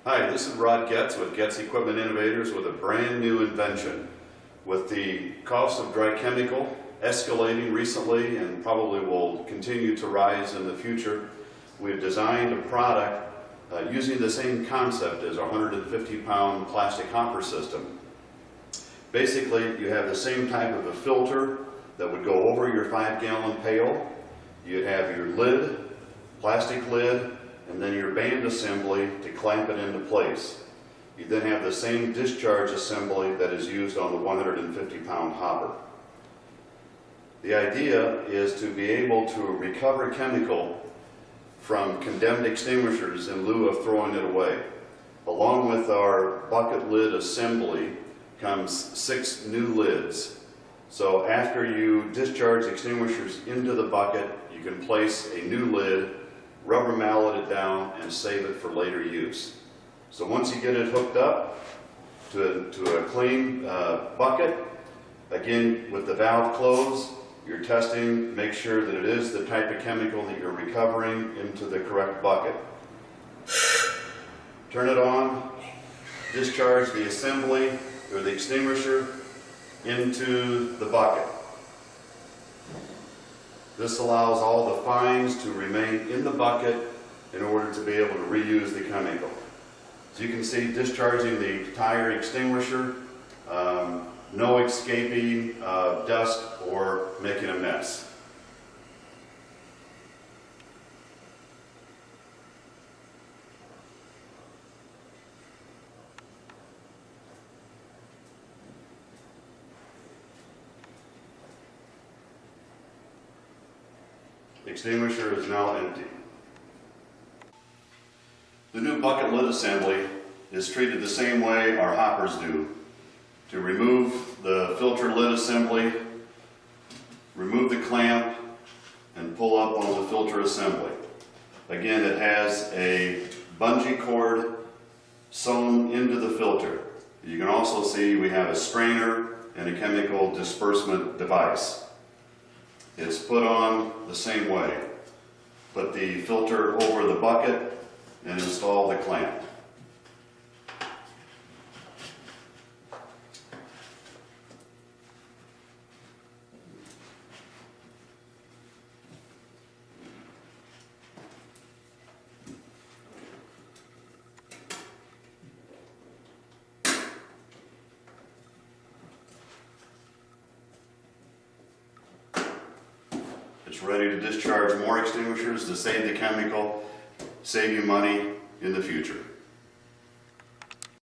Hi, this is Rod Getz with Getz Equipment Innovators with a brand new invention. With the cost of dry chemical escalating recently and probably will continue to rise in the future, we've designed a product using the same concept as our 150-pound plastic hopper system. Basically, you have the same type of a filter that would go over your 5-gallon pail. You'd have your lid, plastic lid, and then your band assembly to clamp it into place. You then have the same discharge assembly that is used on the 150-pound hopper. The idea is to be able to recover chemical from condemned extinguishers in lieu of throwing it away. Along with our bucket lid assembly comes 6 new lids. So after you discharge extinguishers into the bucket, you can place a new lid, rubber mallet it down, and save it for later use. So once you get it hooked up to a clean bucket, again with the valve closed, you're testing, make sure that it is the type of chemical that you're recovering into the correct bucket. Turn it on, discharge the assembly or the extinguisher into the bucket. This allows all the fines to remain in the bucket in order to be able to reuse the chemical. So you can see discharging the tire extinguisher, no escaping dust or making a mess. The extinguisher is now empty. The new bucket lid assembly is treated the same way our hoppers do. To remove the filter lid assembly, remove the clamp, and pull up on the filter assembly. Again, it has a bungee cord sewn into the filter. You can also see we have a strainer and a chemical disbursement device. It's put on the same way. Put the filter over the bucket and install the clamp. It's ready to discharge more extinguishers to save the chemical, save you money in the future.